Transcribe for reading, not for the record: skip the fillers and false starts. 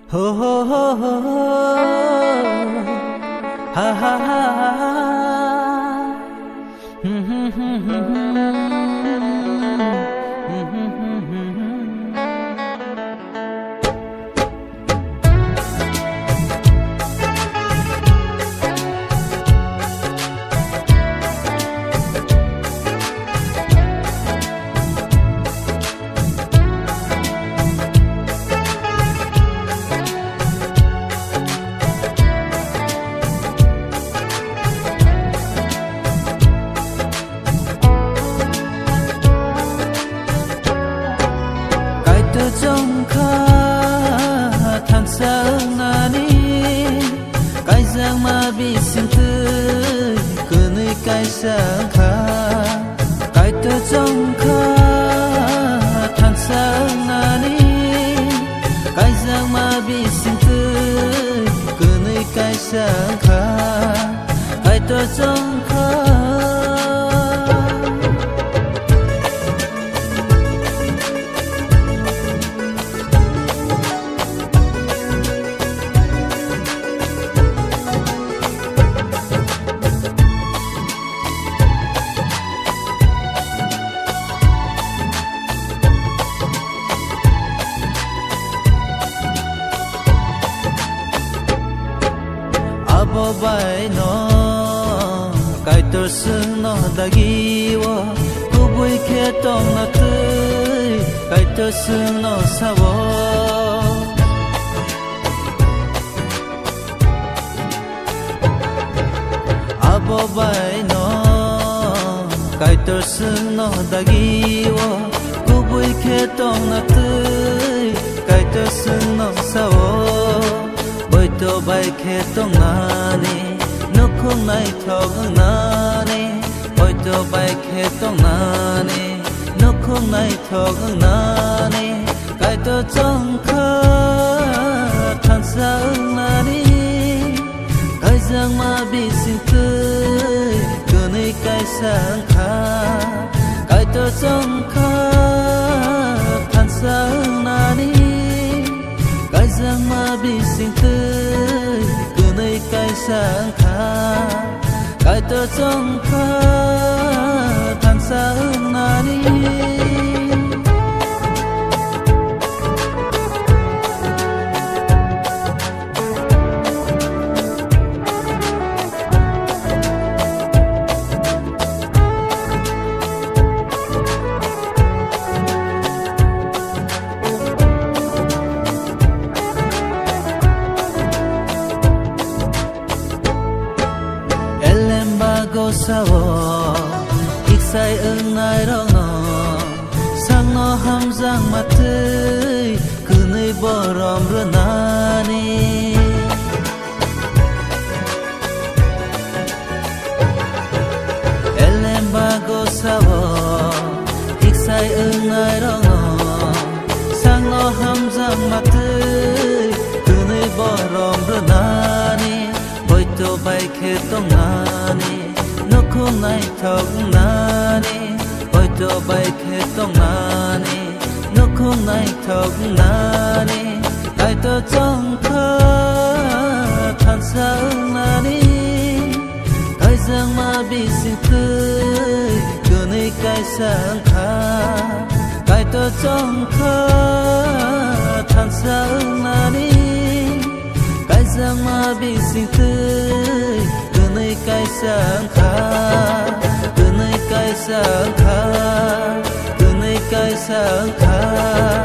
Ho ho ho ho ho. Ha ha ha ha. trong khá than sáng nani cái giang mà bị sinh tươi cứ nơi cái sáng khá cái tơ trong khá than sáng nani cái giang mà bị sinh tươi cứ nơi cái sáng khá cái tơ trong khá abo bai no kai tor sung no dagiwa kubui khe tong na tui kai tor sung no sawo abo bai no kai tor sung no dagiwa kubui khe tong na tui kai tor sung no sawo to bay khe tong nani no khung nai thog nani oi to bay khe tong nani no khung nai thog nani kai to trong kha than sang nani kai giang ma bi sinh tươi cứ nơi kai sang kha kai to trong kha than sang nani cái giang mà bị sinh tươi cứ nơi cái sáng khá cái tơ trong khá than sáng nani go sawo ik sai ưng nai rong no sang no ham giang ma tươi cứ nơi bờ rom rơ nani elem ba go sawo ik sai ưng nai rong no sang no ham giang ma tươi cứ nơi bờ rom rơ nani bơi to bay khe tong nani no khung nai thog nani oi to bay khe tong nani no khung nai thog nani kai to trong kha than sang nani kai giang ma bi sinh tươi cứ nơi kai sang kha kai to trong kha than sang nani kai giang ma bi sinh tươi nơi cái sáng khá từ nơi cái sáng khá từ nơi cái sáng khá